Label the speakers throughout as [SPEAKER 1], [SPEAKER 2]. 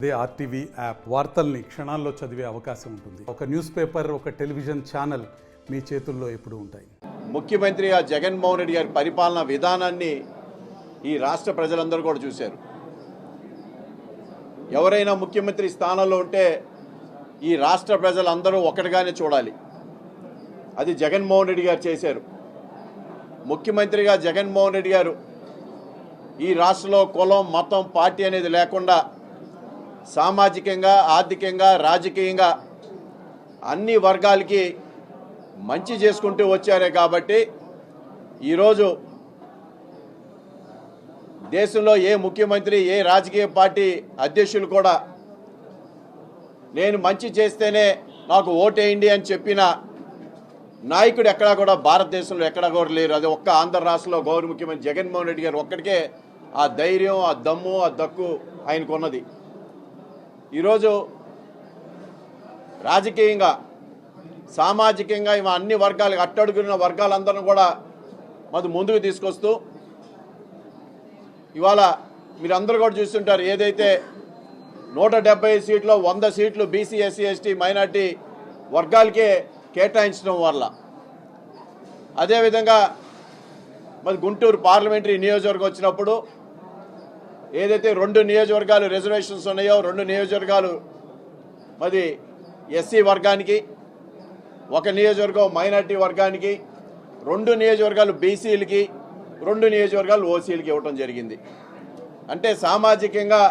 [SPEAKER 1] అదే RTV app వార్తల్ని క్షణాల్లో చదివే అవకాశం ఉంటుంది. ఒక న్యూస్ పేపర్, ఒక టెలివిజన్ ఛానల్ మీ చేతుల్లో ఎప్పుడూ ఉంటాయి.
[SPEAKER 2] ముఖ్యమంత్రిగా జగన్మోహన్ రెడ్డి గారి పరిపాలనా విధానాన్ని ఈ రాష్ట్ర ప్రజలందరూ కూడా చూశారు. ఎవరైనా ముఖ్యమంత్రి స్థానంలో ఉంటే ఈ రాష్ట్ర ప్రజలందరూ ఒకటిగానే చూడాలి. అది జగన్మోహన్ రెడ్డి గారు చేశారు. ముఖ్యమంత్రిగా జగన్మోహన్ రెడ్డి గారు ఈ రాష్ట్రంలో కులం, మతం, పార్టీ అనేది లేకుండా సామాజికంగా, ఆర్థికంగా, రాజకీయంగా అన్ని వర్గాలకి మంచి చేసుకుంటూ వచ్చారే కాబట్టి ఈరోజు దేశంలో ఏ ముఖ్యమంత్రి, ఏ రాజకీయ పార్టీ అధ్యక్షులు కూడా నేను మంచి చేస్తేనే నాకు ఓటేయండి అని చెప్పిన నాయకుడు ఎక్కడా కూడా భారతదేశంలో ఎక్కడా కూడా లేరు. అది ఒక్క ఆంధ్ర రాష్ట్రంలో గౌరవ ముఖ్యమంత్రి జగన్మోహన్ రెడ్డి గారు ఒక్కడికే ఆ ధైర్యం, ఆ దమ్ము, ఆ దక్కు ఆయనకు ఉన్నది. ఈరోజు రాజకీయంగా, సామాజికంగా అన్ని వర్గాలకు అట్టడుగున్న వర్గాలందరినీ కూడా మరి ముందుకు తీసుకొస్తూ ఇవాళ మీరందరూ కూడా చూస్తుంటారు, ఏదైతే 175 సీట్లు 100 సీట్లు బీసీ, ఎస్సీ, ఎస్టీ, మైనార్టీ వర్గాలకే కేటాయించడం వల్ల, అదేవిధంగా మరి గుంటూరు పార్లమెంటరీ నియోజకవర్గం వచ్చినప్పుడు ఏదైతే 2 నియోజకవర్గాలు రిజర్వేషన్స్ ఉన్నాయో, 2 నియోజకవర్గాలు మరి ఎస్సీ వర్గానికి, 1 నియోజకవర్గం మైనార్టీ వర్గానికి, 2 నియోజకవర్గాలు బీసీలకి, 2 నియోజకవర్గాలు ఓసీలకి ఇవ్వటం జరిగింది. అంటే సామాజికంగా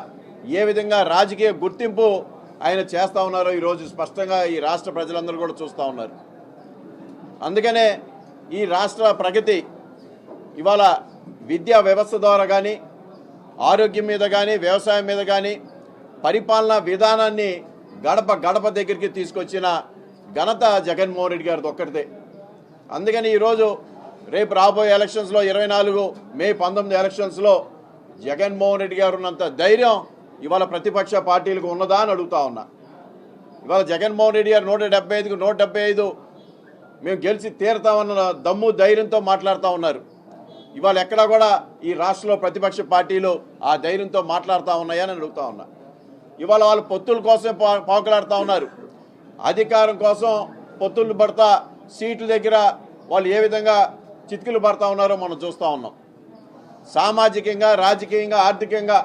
[SPEAKER 2] ఏ విధంగా రాజకీయ గుర్తింపు ఆయన చేస్తూ ఉన్నారో ఈరోజు స్పష్టంగా ఈ రాష్ట్ర ప్రజలందరూ కూడా చూస్తూ ఉన్నారు. అందుకనే ఈ రాష్ట్ర ప్రగతి ఇవాళ విద్యా వ్యవస్థ ద్వారా కానీ, ఆరోగ్యం మీద కానీ, వ్యవసాయం మీద కానీ పరిపాలనా విధానాన్ని గడప గడప దగ్గరికి తీసుకొచ్చిన ఘనత జగన్మోహన్ రెడ్డి గారిది ఒక్కరిదే. అందుకని ఈరోజు రేపు రాబోయే ఎలక్షన్స్లో 24 మే 19 ఎలక్షన్స్లో జగన్మోహన్ రెడ్డి గారు ఉన్నంత ధైర్యం ఇవాళ ప్రతిపక్ష పార్టీలకు ఉన్నదా అని అడుగుతా ఉన్నా. ఇవాళ జగన్మోహన్ రెడ్డి గారు 175కు 175 మేము గెలిచి తీరుతామన్న దమ్ము, ధైర్యంతో మాట్లాడుతూ ఉన్నారు. ఇవాళ ఎక్కడా కూడా ఈ రాష్ట్రంలో ప్రతిపక్ష పార్టీలు ఆ ధైర్యంతో మాట్లాడుతూ ఉన్నాయని అడుగుతా ఉన్నా. ఇవాళ వాళ్ళు పొత్తుల కోసం పాకులాడుతూ ఉన్నారు. అధికారం కోసం పొత్తులు పడతా సీట్ల దగ్గర వాళ్ళు ఏ విధంగా చితికిలు పడతా ఉన్నారో మనం చూస్తూ ఉన్నాం. సామాజికంగా, రాజకీయంగా, ఆర్థికంగా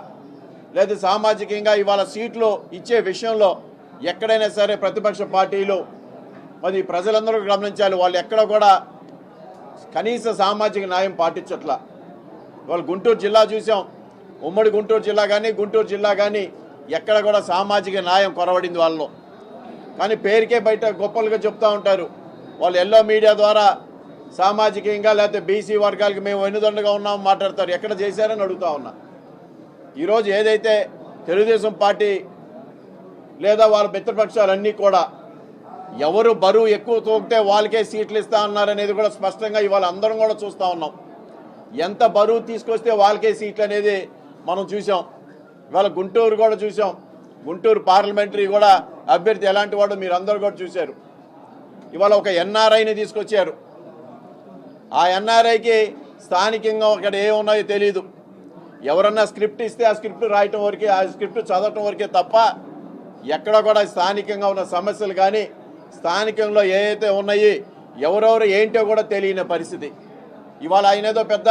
[SPEAKER 2] లేదా సామాజికంగా ఇవాళ సీట్లు ఇచ్చే విషయంలో ఎక్కడైనా సరే ప్రతిపక్ష పార్టీలు మరి ప్రజలందరూ గమనించాలి, వాళ్ళు ఎక్కడ కూడా కనీస సామాజిక న్యాయం పాటించట్లా. వాళ్ళు గుంటూరు జిల్లా చూసాం, ఉమ్మడి గుంటూరు జిల్లా కానీ, గుంటూరు జిల్లా కానీ ఎక్కడ కూడా సామాజిక న్యాయం కొరవడింది వాళ్ళలో. కానీ పేరుకే బయట గొప్పలుగా చెప్తూ ఉంటారు. వాళ్ళు ఎల్లో మీడియా ద్వారా సామాజికంగా లేకపోతే బీసీ వర్గాలకి మేము వెన్నుదండగా ఉన్నాం మాట్లాడతారు. ఎక్కడ చేశారని అడుగుతా ఉన్నా. ఈరోజు ఏదైతే తెలుగుదేశం పార్టీ లేదా వాళ్ళ మిత్రపక్షాలన్నీ కూడా ఎవరు బరువు ఎక్కువ తూగితే వాళ్ళకే సీట్లు ఇస్తా ఉన్నారనేది కూడా స్పష్టంగా ఇవాళ అందరం కూడా చూస్తూ ఉన్నాం. ఎంత బరువు తీసుకొస్తే వాళ్ళకే సీట్లు అనేది మనం చూసాం. ఇవాళ గుంటూరు కూడా చూసాం. గుంటూరు పార్లమెంటరీ కూడా అభ్యర్థి ఎలాంటి వాడు మీరు అందరూ కూడా చూశారు. ఇవాళ ఒక ఎన్ఆర్ఐని తీసుకొచ్చారు. ఆ ఎన్ఆర్ఐకి స్థానికంగా అక్కడ ఏమున్నాయో తెలియదు. ఎవరన్నా స్క్రిప్ట్ ఇస్తే ఆ స్క్రిప్ట్ రాయటం వరకే, ఆ స్క్రిప్ట్ చదవటం వరకే తప్ప ఎక్కడ కూడా స్థానికంగా ఉన్న సమస్యలు కానీ, స్థానికంలో ఏవైతే ఉన్నాయి ఎవరెవరు ఏంటో కూడా తెలియని పరిస్థితి. ఇవాళ ఆయన ఏదో పెద్ద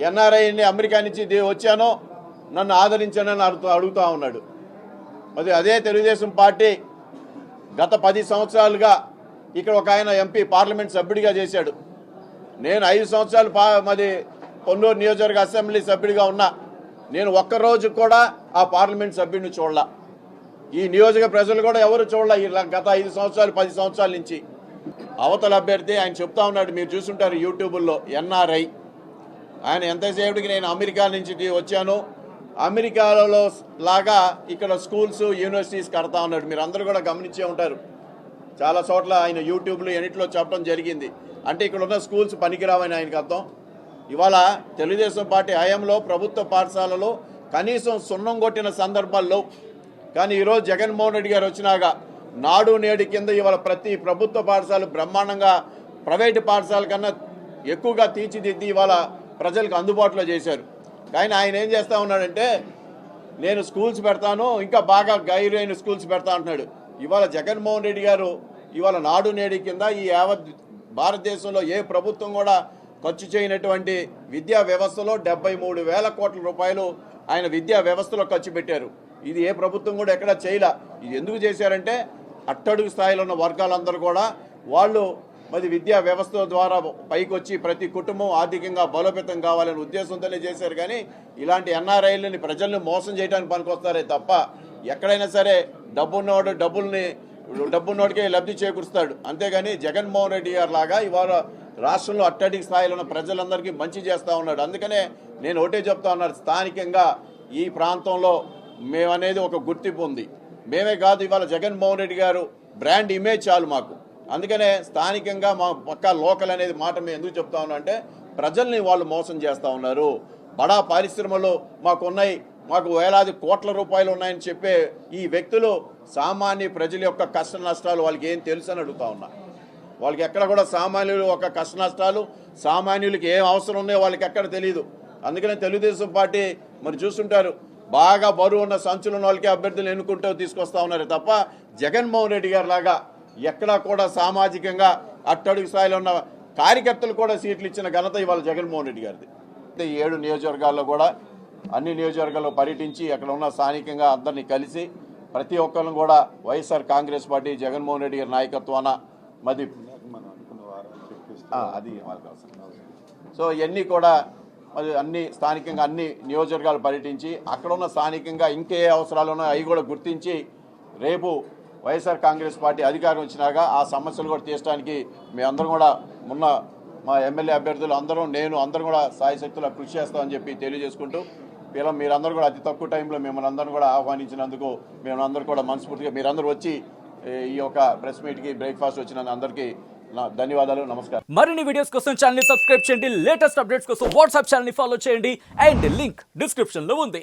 [SPEAKER 2] ఎన్ఆర్ఐని అమెరికా నుంచి వచ్చానో నన్ను ఆదరించానని అడుగుతూ ఉన్నాడు. మరి అదే తెలుగుదేశం పార్టీ గత 10 సంవత్సరాలుగా ఇక్కడ ఒక ఆయన ఎంపీ పార్లమెంట్ సభ్యుడిగా చేశాడు. నేను 5 సంవత్సరాలు మరి కొన్నూరు నియోజకవర్గ అసెంబ్లీ సభ్యుడిగా ఉన్నా. నేను ఒక్కరోజు కూడా ఆ పార్లమెంట్ సభ్యుడిని చూడలా. ఈ నియోజక ప్రజలు కూడా ఎవరు చూడలే ఈ గత 5 సంవత్సరాలు 10 సంవత్సరాల నుంచి. అవతల అభ్యర్థి ఆయన చెప్తా ఉన్నాడు, మీరు చూసుంటారు యూట్యూబ్లో, ఎన్ఆర్ఐ. ఆయన ఎంతసేపటికి నేను అమెరికా నుంచి వచ్చాను, అమెరికాలో లాగా ఇక్కడ స్కూల్స్, యూనివర్సిటీస్ కడతా ఉన్నాడు. మీరు అందరూ కూడా గమనించే ఉంటారు. చాలా చోట్ల ఆయన యూట్యూబ్లో ఎన్నిట్లో చెప్పడం జరిగింది. అంటే ఇక్కడ ఉన్న స్కూల్స్ పనికిరావని ఆయనకు అర్థం. ఇవాళ తెలుగుదేశం పార్టీ హయాంలో ప్రభుత్వ పాఠశాలలో కనీసం సున్నం కొట్టిన సందర్భాల్లో, కానీ ఈరోజు జగన్మోహన్ రెడ్డి గారు వచ్చినాక నాడు నేడు కింద ఇవాళ ప్రతి ప్రభుత్వ పాఠశాల బ్రహ్మాండంగా ప్రైవేటు పాఠశాల కన్నా ఎక్కువగా తీర్చిదిద్ది ఇవాళ ప్రజలకు అందుబాటులో చేశారు. కానీ ఆయన ఏం చేస్తూ ఉన్నాడంటే నేను స్కూల్స్ పెడతాను, ఇంకా బాగా గైరైన స్కూల్స్ పెడతా అంటున్నాడు. ఇవాళ జగన్మోహన్ రెడ్డి గారు ఇవాళ నాడు నేడు కింద ఈ యావత్ భారతదేశంలో ఏ ప్రభుత్వం కూడా ఖర్చు చేయనటువంటి విద్యా వ్యవస్థలో 73,000 కోట్ల రూపాయలు ఆయన విద్యా వ్యవస్థలో ఖర్చు పెట్టారు. ఇది ఏ ప్రభుత్వం కూడా ఎక్కడా చేయలే. ఇది ఎందుకు చేశారంటే అట్టడుగు స్థాయిలో ఉన్న వర్గాలందరూ కూడా వాళ్ళు మరి విద్యా వ్యవస్థ ద్వారా పైకి వచ్చి ప్రతి కుటుంబం ఆర్థికంగా బలోపేతం కావాలనే ఉద్దేశంతోనే చేశారు. కానీ ఇలాంటి ఎన్ఆర్ఐలని ప్రజల్ని మోసం చేయడానికి పనికొస్తారే తప్ప ఎక్కడైనా సరే డబ్బున్నోడికే లబ్ధి చేకూరుస్తాడు. అంతేగాని జగన్మోహన్ రెడ్డి గారు లాగా ఇవాళ రాష్ట్రంలో అట్టడికి స్థాయిలో ఉన్న ప్రజలందరికీ మంచి చేస్తూ ఉన్నాడు. అందుకనే నేను ఒకటే చెప్తా ఉన్నాను, స్థానికంగా ఈ ప్రాంతంలో మేమనేది ఒక గుర్తింపు ఉంది. మేమే కాదు, ఇవాళ జగన్మోహన్ రెడ్డి గారు బ్రాండ్ ఇమేజ్ చాలు మాకు. అందుకనే స్థానికంగా మా పక్కా లోకల్ అనేది మాట మేము ఎందుకు చెప్తా ఉన్నా అంటే ప్రజల్ని వాళ్ళు మోసం చేస్తూ ఉన్నారు. బడా పరిశ్రమలు మాకున్నాయి, మాకు వేలాది కోట్ల రూపాయలు ఉన్నాయని చెప్పే ఈ వ్యక్తులు సామాన్య ప్రజల యొక్క కష్ట నష్టాలు వాళ్ళకి ఏం తెలుసు అని అడుగుతా ఉన్నా. వాళ్ళకి ఎక్కడ కూడా సామాన్యులు ఒక కష్ట నష్టాలు, సామాన్యులకి ఏం అవసరం ఉన్నాయో వాళ్ళకి ఎక్కడ తెలియదు. అందుకనే తెలుగుదేశం పార్టీ మరి చూస్తుంటారు, బాగా బరువు ఉన్న సంచులు ఉన్న వాళ్ళకి అభ్యర్థులు ఎన్నుకుంటూ తీసుకొస్తా ఉన్నారు తప్ప జగన్మోహన్ రెడ్డి గారి లాగా ఎక్కడా కూడా సామాజికంగా అట్టడుగు స్థాయిలో ఉన్న కార్యకర్తలు కూడా సీట్లు ఇచ్చిన ఘనత ఇవాళ జగన్మోహన్ రెడ్డి గారిది. 7 నియోజకవర్గాల్లో కూడా అన్ని నియోజకవర్గాల్లో పర్యటించి అక్కడ ఉన్న స్థానికంగా అందరినీ కలిసి ప్రతి ఒక్కరిని కూడా వైఎస్ఆర్ కాంగ్రెస్ పార్టీ జగన్మోహన్ రెడ్డి గారి నాయకత్వాన మరి అది సో ఇవన్నీ కూడా మరి అన్ని స్థానికంగా అన్ని నియోజకవర్గాలు పర్యటించి అక్కడ ఉన్న స్థానికంగా ఇంకే అవసరాలు ఉన్నాయో అవి కూడా గుర్తించి రేపు వైఎస్ఆర్ కాంగ్రెస్ పార్టీ అధికారం వచ్చినాక ఆ సమస్యలు కూడా తీర్చడానికి మేమందరం కూడా మొన్న మా ఎమ్మెల్యే అభ్యర్థులు అందరం అందరం కూడా సాయశక్తులా కృషి చేస్తామని చెప్పి తెలియజేసుకుంటూ మీరందరూ కూడా అతి తక్కువ టైంలో మిమ్మల్ని అందరూ కూడా ఆహ్వానించినందుకు మేమందరూ కూడా మనస్ఫూర్తిగా మీరందరూ వచ్చి ఈ యొక్క ప్రెస్ మీట్కి బ్రేక్ఫాస్ట్ వచ్చిన అందరికీ ధన్యవాదాలు, నమస్కారం.
[SPEAKER 3] మరిన్ని వీడియోస్ కోసం ఛానల్ ని సబ్స్క్రైబ్ చేయండి, లేటెస్ట్ అప్డేట్స్ కోసం వాట్సాప్ ఛానల్ ని ఫాలో చేయండి అండ్ లింక్ డిస్క్రిప్షన్ లో ఉంది.